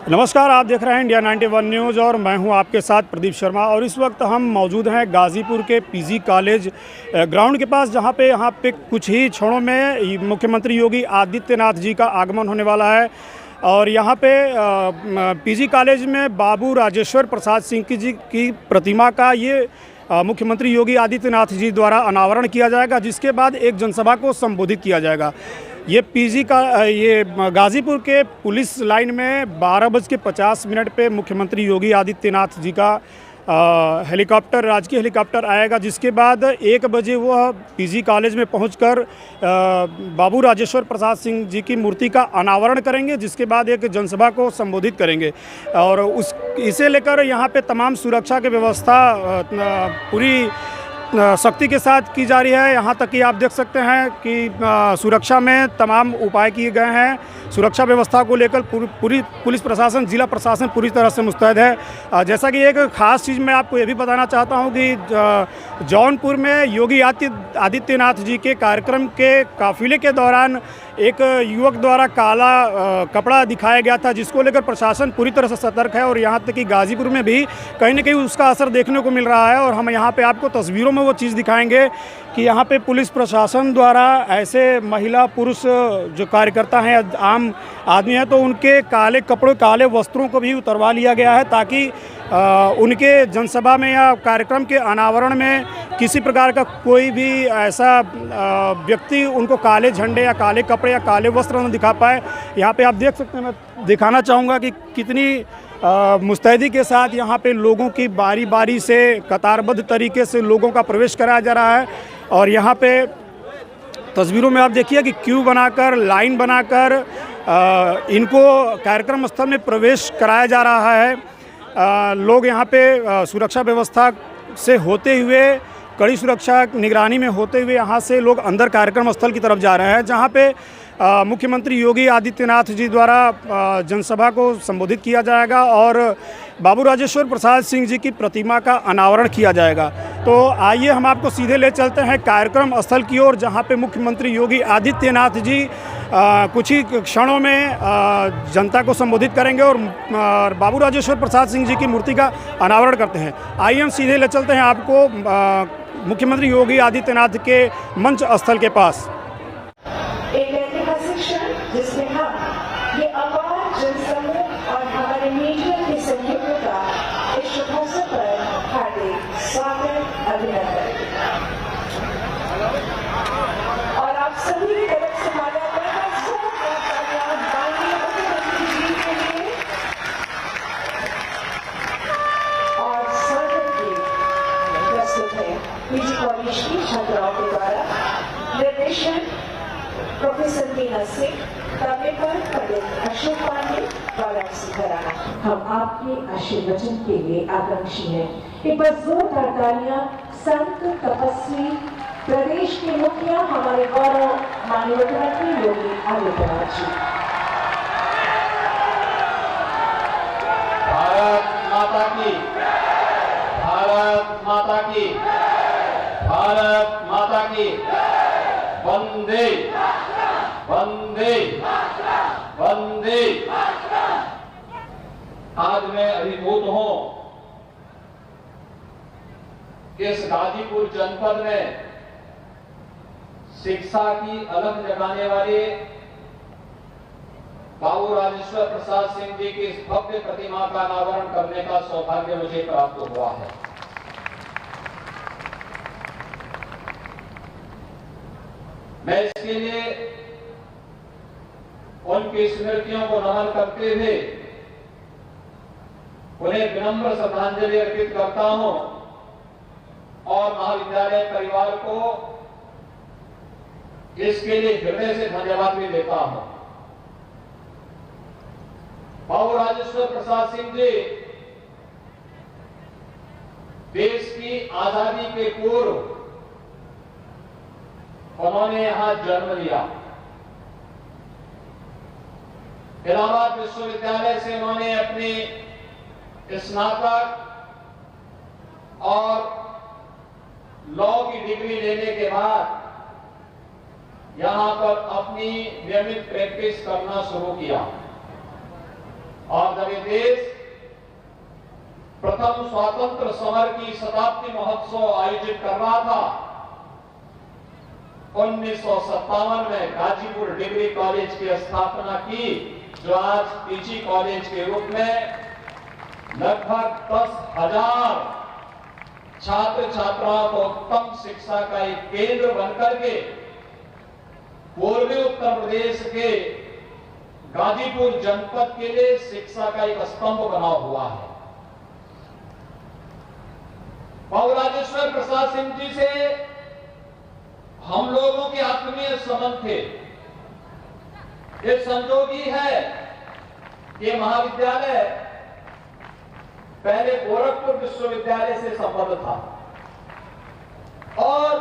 नमस्कार, आप देख रहे हैं इंडिया 91 न्यूज़ और मैं हूं आपके साथ प्रदीप शर्मा। और इस वक्त हम मौजूद हैं गाज़ीपुर के पीजी कॉलेज ग्राउंड के पास, जहां पे यहाँ पे कुछ ही क्षणों में मुख्यमंत्री योगी आदित्यनाथ जी का आगमन होने वाला है। और यहाँ पे पीजी कॉलेज में बाबू राजेश्वर प्रसाद सिंह जी की प्रतिमा का ये मुख्यमंत्री योगी आदित्यनाथ जी द्वारा अनावरण किया जाएगा, जिसके बाद एक जनसभा को संबोधित किया जाएगा। ये गाज़ीपुर के पुलिस लाइन में 12:50 पे मुख्यमंत्री योगी आदित्यनाथ जी का हेलीकॉप्टर, राजकीय हेलीकॉप्टर आएगा, जिसके बाद 1 बजे वह पीजी कॉलेज में पहुंचकर बाबू राजेश्वर प्रसाद सिंह जी की मूर्ति का अनावरण करेंगे, जिसके बाद एक जनसभा को संबोधित करेंगे। और इसे लेकर यहाँ पे तमाम सुरक्षा की व्यवस्था पूरी सख्ती के साथ की जा रही है। यहाँ तक कि आप देख सकते हैं कि सुरक्षा में तमाम उपाय किए गए हैं। सुरक्षा व्यवस्था को लेकर पूरी पुलिस प्रशासन, जिला प्रशासन पूरी तरह से मुस्तैद है। जैसा कि एक ख़ास चीज़ मैं आपको ये भी बताना चाहता हूँ कि जौनपुर में योगी आदित्यनाथ जी के कार्यक्रम के काफिले के दौरान एक युवक द्वारा काला कपड़ा दिखाया गया था, जिसको लेकर प्रशासन पूरी तरह से सतर्क है। और यहाँ तक कि गाज़ीपुर में भी कहीं न कहीं उसका असर देखने को मिल रहा है। और हम यहाँ पे आपको तस्वीरों में वो चीज़ दिखाएंगे कि यहाँ पे पुलिस प्रशासन द्वारा ऐसे महिला पुरुष जो कार्यकर्ता हैं, आम आदमी हैं, तो उनके काले कपड़ों, काले वस्त्रों को भी उतरवा लिया गया है, ताकि उनके जनसभा में या कार्यक्रम के अनावरण में किसी प्रकार का कोई भी ऐसा व्यक्ति उनको काले झंडे या काले कपड़े या काले वस्त्र न दिखा पाए। यहाँ पे आप देख सकते हैं, मैं दिखाना चाहूँगा कि कितनी मुस्तैदी के साथ यहाँ पे लोगों की बारी बारी से कतारबद्ध तरीके से लोगों का प्रवेश कराया जा रहा है। और यहाँ पे तस्वीरों में आप देखिए कि क्यू बनाकर, लाइन बनाकर इनको कार्यक्रम स्थल में प्रवेश कराया जा रहा है। लोग यहाँ पे सुरक्षा व्यवस्था से होते हुए, कड़ी सुरक्षा निगरानी में होते हुए यहाँ से लोग अंदर कार्यक्रम स्थल की तरफ जा रहे हैं, जहाँ पे मुख्यमंत्री योगी आदित्यनाथ जी द्वारा जनसभा को संबोधित किया जाएगा और बाबू राजेश्वर प्रसाद सिंह जी की प्रतिमा का अनावरण किया जाएगा। तो आइए हम आपको सीधे ले चलते हैं कार्यक्रम स्थल की ओर, जहाँ पे मुख्यमंत्री योगी आदित्यनाथ जी कुछ ही क्षणों में जनता को संबोधित करेंगे और बाबू राजेश्वर प्रसाद सिंह जी की मूर्ति का अनावरण करते हैं। आइए हम सीधे ले चलते हैं आपको मुख्यमंत्री योगी आदित्यनाथ के मंच स्थल के पास। एक ऐतिहासिक क्षण जिसमें हम ये अपार जनसमूह और हमारे मीडिया के सहयोगियों का इस शुभ अवसर पर हार्दिक स्वागत, अभिनंदन और आप सभी की तरफ से माल्यार्पण और स्वागत की प्रस्तुत है पीजी कॉलेज की छात्राओं के द्वारा। निर्देशन प्रोफेसर मीना सिंह, तबलेपर पंडित अशोक पांडे, वाराणसी घराना। हम आपके आशीर्वचन के लिए आकांक्षी हैं। एक बार जोरदार तालियां संत तपस्वी प्रदेश के मुखिया हमारे गौरव माननीय मुख्यमंत्री योगी आदित्यनाथ जी। भारत माता की, भारत माता की, भारत माता की, वंदे वंदे वंदे। आज मैं अभिभूत हूं इस गाजीपुर जनपद में शिक्षा की अलख जगाने वाले बाबू राजेश्वर प्रसाद सिंह जी की इस भव्य प्रतिमा का अनावरण करने का सौभाग्य मुझे प्राप्त हुआ है। मैं इसके लिए उनकी स्मृतियों को नमन करते हुए उन्हें विनम्र श्रद्धांजलि अर्पित करता हूं और महाविद्यालय परिवार को इसके लिए हृदय से धन्यवाद भी देता हूं। बाबू राजेश्वर प्रसाद सिंह जी देश की आजादी के पूर्व उन्होंने यहां जन्म लिया। इलाहाबाद विश्वविद्यालय से उन्होंने अपनी स्नातक और लॉ की डिग्री लेने के बाद यहां पर अपनी नियमित प्रैक्टिस करना शुरू किया और जब ये देश प्रथम स्वातंत्र समर की शताब्दी महोत्सव आयोजित कर रहा था। 1957 में गाजीपुर डिग्री कॉलेज की स्थापना की, जो आज पीजी कॉलेज के रूप में लगभग 10,000 छात्र छात्राओं को उत्तम शिक्षा का एक केंद्र बनकर के पूर्वी उत्तर प्रदेश के गाजीपुर जनपद के लिए शिक्षा का एक स्तंभ बना हुआ है। बाबू राजेश्वर प्रसाद सिंह जी से हम लोगों के आत्मीय संबंध थे। ये संजोगी है कि महाविद्यालय पहले गोरखपुर विश्वविद्यालय से संबद्ध था और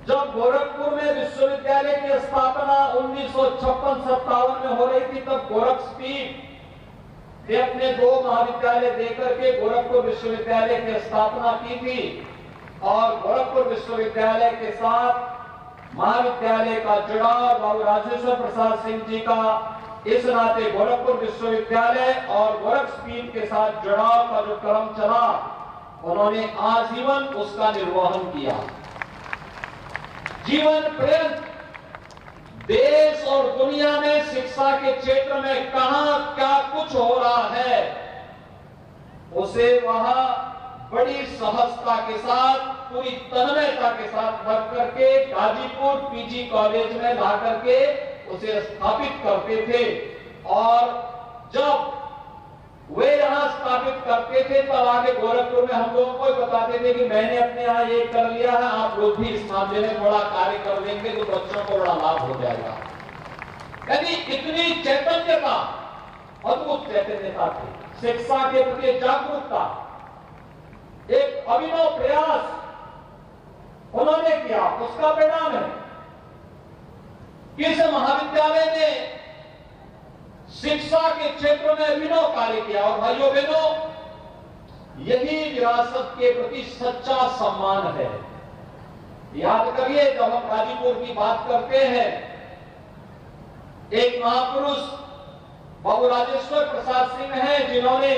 जब गोरखपुर में विश्वविद्यालय की स्थापना 1956-57 में हो रही थी, तब गोरखपीठ ने अपने 2 महाविद्यालय देकर के गोरखपुर विश्वविद्यालय की स्थापना की थी और गोरखपुर विश्वविद्यालय के साथ महाविद्यालय का जुड़ाव बाबू राजेश्वर प्रसाद सिंह जी का इस नाते गोरखपुर विश्वविद्यालय और गोरखपीठ के साथ जुड़ाव का जो क्रम चला, उन्होंने आजीवन उसका निर्वहन किया। जीवन पर्यंत देश और दुनिया में शिक्षा के क्षेत्र में कहां क्या कुछ हो रहा है, उसे वहां बड़ी सहजता के साथ, पूरी तन्मयता के साथ भर करके गाजीपुर पीजी कॉलेज में ला करके उसे स्थापित करते थे। और जब वे यहां स्थापित करते थे, तब आगे गोरखपुर में हम लोगों को बताते थे कि मैंने अपने यहाँ ये कर लिया है, आप लोग भी इस मामले में बड़ा कार्य कर देंगे तो बच्चों को बड़ा लाभ हो जाएगा। यानी इतनी चैतन्यता, अद्भुत चैतन्यता थी, शिक्षा के प्रति जागरूकता, एक अभिनव प्रयास उन्होंने किया। उसका परिणाम है कि इस महाविद्यालय ने शिक्षा के क्षेत्र में अभिनव कार्य किया। और भाइयों बहनों, यही विरासत के प्रति सच्चा सम्मान है। याद करिए, जब हम गाजीपुर की बात करते हैं, एक महापुरुष बाबू राजेश्वर प्रसाद सिंह हैं, जिन्होंने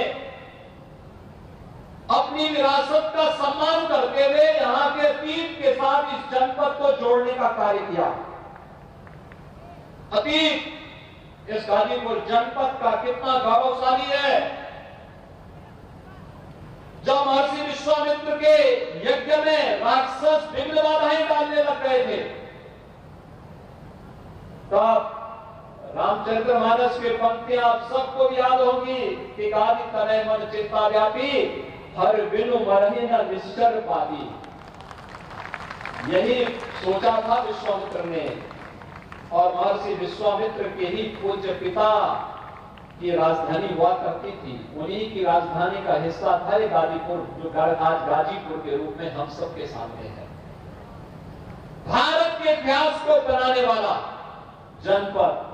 अपनी विरासत का सम्मान करते हुए यहां के अतीत के साथ इस जनपद को जोड़ने का कार्य किया। अतीत इस गाजीपुर जनपद का कितना गौरवशाली है। जब महर्षि विश्वामित्र के यज्ञ में राक्षस विघ्न बाधाएं डालने लग गए थे, तब रामचरितमानस की पंक्तियां आप सबको याद होंगी कि गादी तनय मन चिंता व्यापी, हर बिनु मरहि न निश्चर पाती। यही सोचा था विश्वामित्र ने, और महर्षि विश्वामित्र के ही पूज्य पिता की राजधानी हुआ करती थी, उन्हीं की राजधानी का हिस्सा था ये गाजीपुर, जो आज गाजीपुर के रूप में हम सबके सामने है। भारत के इतिहास को बनाने वाला जनपद,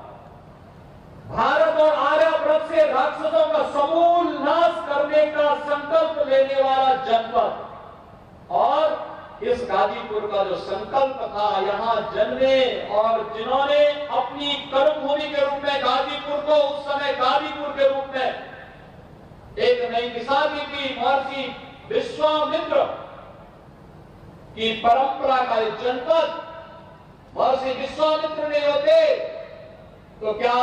भारत और आर्यव्रत से राक्षसों का समूल नाश करने का संकल्प लेने वाला जनपद, और इस गाजीपुर का जो संकल्प था, यहाँ जन्मे और जिन्होंने अपनी कर्मभूमि के रूप में गाजीपुर को उस समय गाजीपुर के रूप में एक नई दिशा दी थी, महर्षि विश्वामित्र की परंपरा का जनपद महर्षि विश्वामित्र नहीं होते तो क्या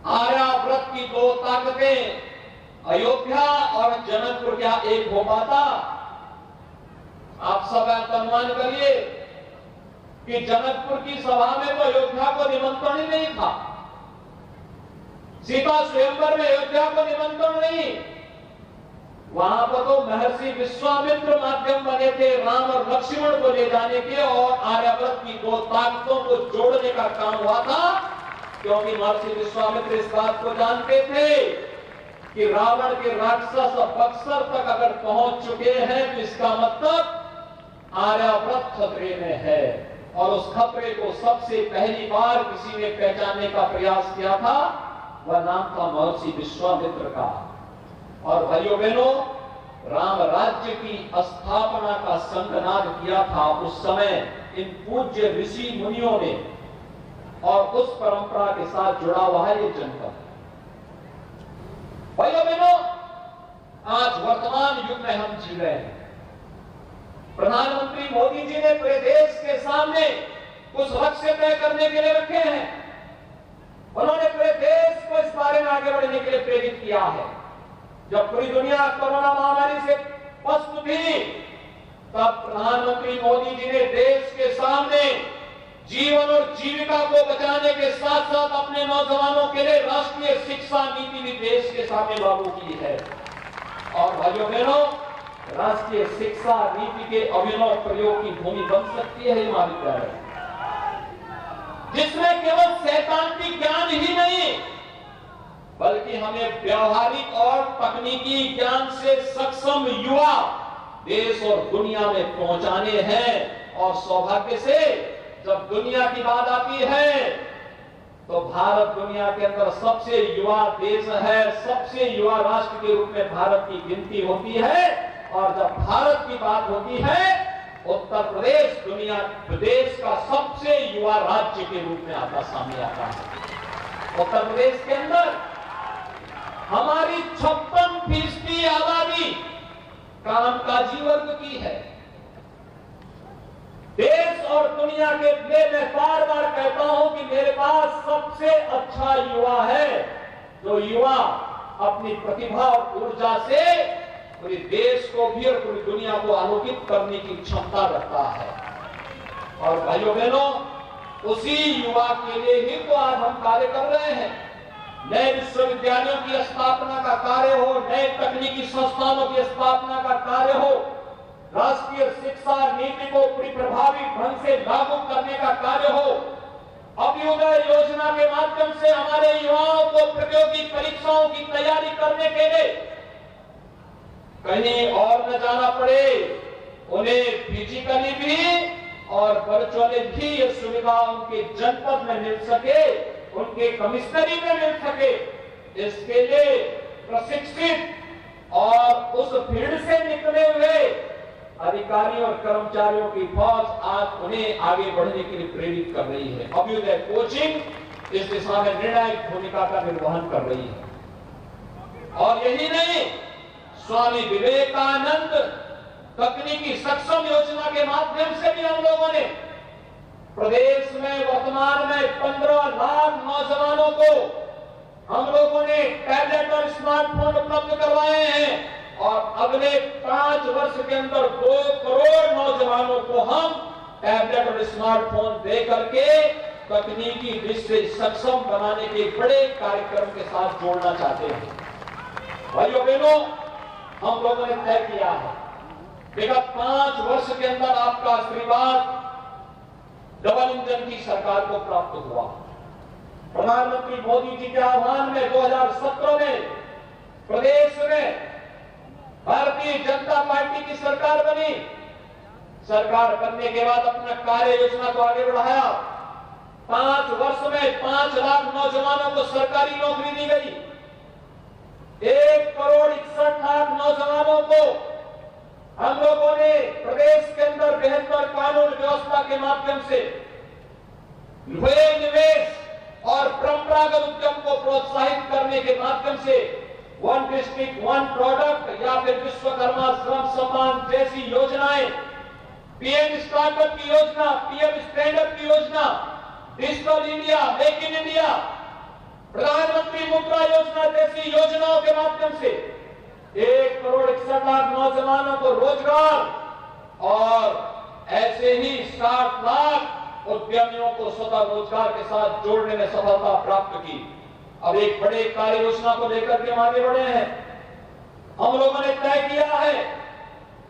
आर्याव्रत की 2 ताकतें अयोध्या और जनकपुर क्या एक हो पाता? आप सब अनुमान करिए कि जनकपुर की सभा में तो अयोध्या को निमंत्रण ही नहीं था, सीता स्वयंवर में अयोध्या को निमंत्रण नहीं, वहां पर तो महर्षि विश्वामित्र माध्यम बने थे राम और लक्ष्मण को ले जाने के, और आर्याव्रत की 2 ताकतों को जोड़ने का काम हुआ था। क्योंकि महर्षि विश्वामित्र इस बात को जानते थे कि रावण के राक्षस बक्सर तक अगर पहुंच चुके हैं तो इसका मतलब आर्याव्रत खतरे में है, और उस खतरे को सबसे पहली बार किसी ने पहचानने का प्रयास किया था, वह नाम था महर्षि विश्वामित्र का। और भाइयों बहनों, राम राज्य की स्थापना का संगनाद किया था उस समय इन पूज्य ऋषि मुनियों ने, और उस परंपरा के साथ जुड़ा हुआ है ये जनपद। भाइयों बहनों, आज वर्तमान युग में हम जी रहे हैं। प्रधानमंत्री मोदी जी ने पूरे देश के सामने कुछ लक्ष्य तय करने के लिए रखे हैं। उन्होंने पूरे देश को इस बारे में आगे बढ़ने के लिए प्रेरित किया है। जब पूरी दुनिया कोरोना महामारी से पस्त थी, तब प्रधानमंत्री मोदी जी ने देश के सामने जीवन और जीविका को बचाने के साथ साथ अपने नौजवानों के लिए राष्ट्रीय शिक्षा नीति भी देश के सामने लागू की है। और भाइयों बहनों, राष्ट्रीय शिक्षा नीति के अभिनव प्रयोग की भूमि बन सकती है ये महाविद्यालय, जिसमें केवल सैद्धांतिक ज्ञान ही नहीं बल्कि हमें व्यवहारिक और तकनीकी ज्ञान से सक्षम युवा देश और दुनिया में पहुंचाने हैं। और सौभाग्य से जब दुनिया की बात आती है तो भारत दुनिया के अंदर सबसे युवा देश है, सबसे युवा राष्ट्र के रूप में भारत की गिनती होती है। और जब भारत की बात होती है, उत्तर प्रदेश दुनिया देश का सबसे युवा राज्य के रूप में सामने आता है। उत्तर प्रदेश के अंदर हमारी 56% आबादी कामकाजी वर्ग की है। देश और दुनिया के लिए मैं बार बार कहता हूं कि मेरे पास सबसे अच्छा युवा है, जो युवा अपनी प्रतिभा और ऊर्जा से पूरे देश को भी और पूरी दुनिया को आलोकित करने की क्षमता रखता है। और भाइयों बहनों, उसी युवा के लिए ही तो आज हम कार्य कर रहे हैं। नए विश्वविद्यालयों की स्थापना का कार्य हो, नए तकनीकी संस्थानों की स्थापना का कार्य हो, राष्ट्रीय शिक्षा नीति को पूरी प्रभावी ढंग से लागू करने का कार्य हो, अभ्युदय योजना के माध्यम से हमारे युवाओं को प्रतियोगी परीक्षाओं की तैयारी करने के लिए कहीं और न जाना पड़े, उन्हें फिजिकली भी और वर्चुअली भी ये सुविधा उनके जनपद में मिल सके, उनके कमिश्नरी में मिल सके, इसके लिए प्रशिक्षित और उस भीड़ से निकले हुए अधिकारियों और कर्मचारियों की फौज आज उन्हें आगे बढ़ने के लिए प्रेरित कर रही है। अभ्युदय कोचिंग इस दिशा में निर्णायक भूमिका का निर्वहन कर रही है। और यही नहीं, स्वामी विवेकानंद तकनीकी सक्षम योजना के माध्यम से भी हम लोगों ने प्रदेश में वर्तमान में 15 लाख नौजवानों को हम लोगों ने टैबलेट और स्मार्टफोन उपलब्ध करवाए हैं। और अगले 5 वर्ष के अंदर 2 करोड़ नौजवानों को हम टैबलेट और स्मार्टफोन दे करके तकनीकी दृष्टि से सक्षम बनाने के बड़े कार्यक्रम के साथ जोड़ना चाहते हैं। भाइयों बहनों, हम लोगों ने तय किया है विगत 5 वर्ष के अंदर आपका आशीर्वाद डबल इंजन की सरकार को प्राप्त हुआ। प्रधानमंत्री मोदी जी के आह्वान में 2017 में प्रदेश में भारतीय जनता पार्टी की सरकार बनी। सरकार बनने के बाद अपना कार्य योजना को आगे बढ़ाया। 5 वर्ष में 5 लाख नौजवानों को सरकारी नौकरी दी गई। 1 करोड़ 61 लाख नौजवानों को हम लोगों ने प्रदेश के अंदर बेहतर कानून व्यवस्था के माध्यम से निवेश और परंपरागत उद्यम को प्रोत्साहित करने के माध्यम से 1 डिस्ट्रिक्ट 1 प्रोडक्ट या फिर विश्वकर्मा श्रम सम्मान जैसी योजनाएं, पीएम स्टार्टअप की योजना, पीएम स्टैंड अप की योजना, digital India, make in India, प्रधानमंत्री मुद्रा योजना जैसी योजनाओं के माध्यम से 1 करोड़ 61 लाख नौजवानों को रोजगार और ऐसे ही 60 लाख उद्यमियों को स्वतः रोजगार के साथ जोड़ने में सफलता प्राप्त की। अब एक बड़े कार्य योजना को लेकर के हम आगे बढ़े हैं। हम लोगों ने तय किया है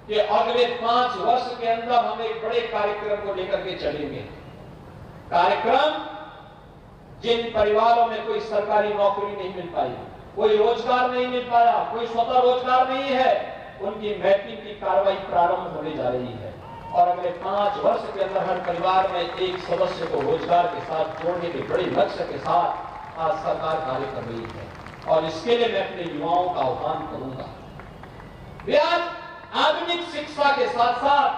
कि अगले 5 वर्ष के अंदर हम एक बड़े कार्यक्रम को लेकर के चलेंगे। कार्यक्रम जिन परिवारों में कोई सरकारी नौकरी नहीं मिल पाई, कोई रोजगार नहीं मिल पाया, कोई स्वतः रोजगार नहीं है, उनकी मैपिंग की कार्रवाई प्रारंभ होने जा रही है। और अगले 5 वर्ष के अंदर हर परिवार में एक सदस्य को रोजगार के साथ जोड़ने के बड़े लक्ष्य के साथ आज सरकार कार्य कर रही है। और इसके लिए मैं अपने युवाओं का आह्वान करूंगा, वे आज आधुनिक शिक्षा के साथ साथ,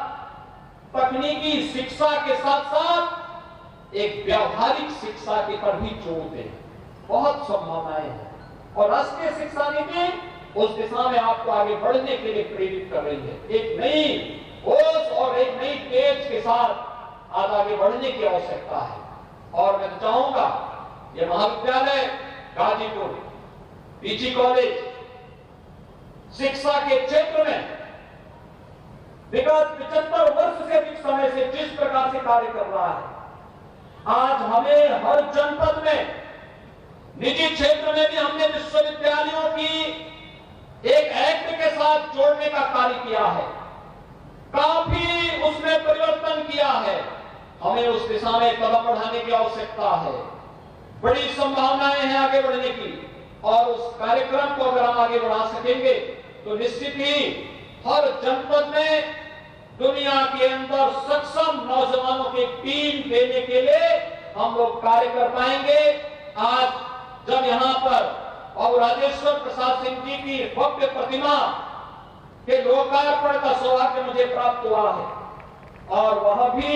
तकनीकी शिक्षा के साथ साथ एक व्यावहारिक शिक्षा के पर भी जोर दें। बहुत संभावनाएं हैं। और राष्ट्रीय शिक्षा नीति उस दिशा में आपको आगे बढ़ने के लिए प्रेरित कर रही है। एक नई होश और एक नई तेज के साथ आज आगे बढ़ने की आवश्यकता है। और मैं चाहूंगा ये महाविद्यालय गाजीपुर पीजी कॉलेज शिक्षा के क्षेत्र में विगत 75 वर्ष से अधिक समय से जिस प्रकार से कार्य कर रहा है, आज हमें हर जनपद में, निजी क्षेत्र में भी हमने विश्वविद्यालयों की एक एक्ट के साथ जोड़ने का कार्य किया है, काफी उसमें परिवर्तन किया है। हमें उस दिशा में कदम बढ़ाने की आवश्यकता है। बड़ी संभावनाएं हैं आगे बढ़ने की, और उस कार्यक्रम को अगर हम आगे बढ़ा सकेंगे तो निश्चित ही हर जनपद में दुनिया के अंदर सक्षम नौजवानों की टीम देने के लिए हम लोग कार्य कर पाएंगे। आज जब यहाँ पर और राजेश्वर प्रसाद सिंह जी की भव्य प्रतिमा के लोकार्पण का सौभाग्य मुझे प्राप्त हुआ है, और वह भी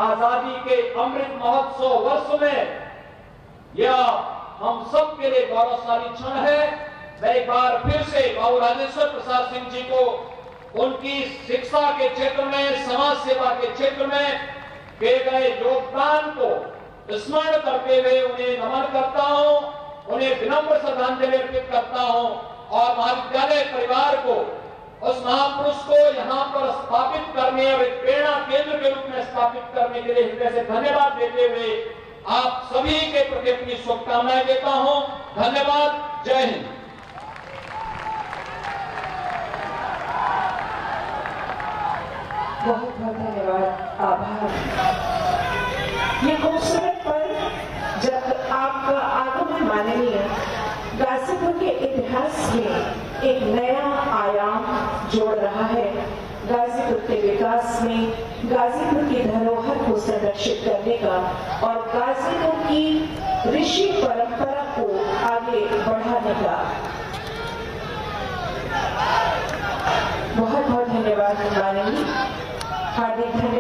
आजादी के अमृत महोत्सव वर्ष में, यह हम सब के लिए गौरवशाली क्षण है। मैं एक बार फिर से बाबू राजेश्वर प्रसाद सिंह जी को उनकी शिक्षा के क्षेत्र में, समाज सेवा के क्षेत्र में किए गए योगदान को स्मरण करते हुए उन्हें नमन करता हूं, उन्हें विनम्र श्रद्धांजलि अर्पित करता हूं, और महाविद्यालय परिवार को, उस महापुरुष को यहाँ पर स्थापित करने और एक प्रेरणा केंद्र के रूप में स्थापित करने के लिए हृदय से धन्यवाद देते हुए आप सभी के प्रति अपनी शुभकामनाएं देता हूं। धन्यवाद। जय हिंद। बहुत बहुत धन्यवाद, आभार। ये खूबसूरत पल जब आपका आगमन माननीय गाजीपुर के इतिहास में एक नया आयाम जोड़ रहा है। गाजीपुर के विकास में गाजीपुर की धरोहर को संरक्षित करने का और गाजीपुर की ऋषि परंपरा को आगे बढ़ाने का। बहुत बहुत धन्यवाद माननीय, हार्दिक धन्यवाद।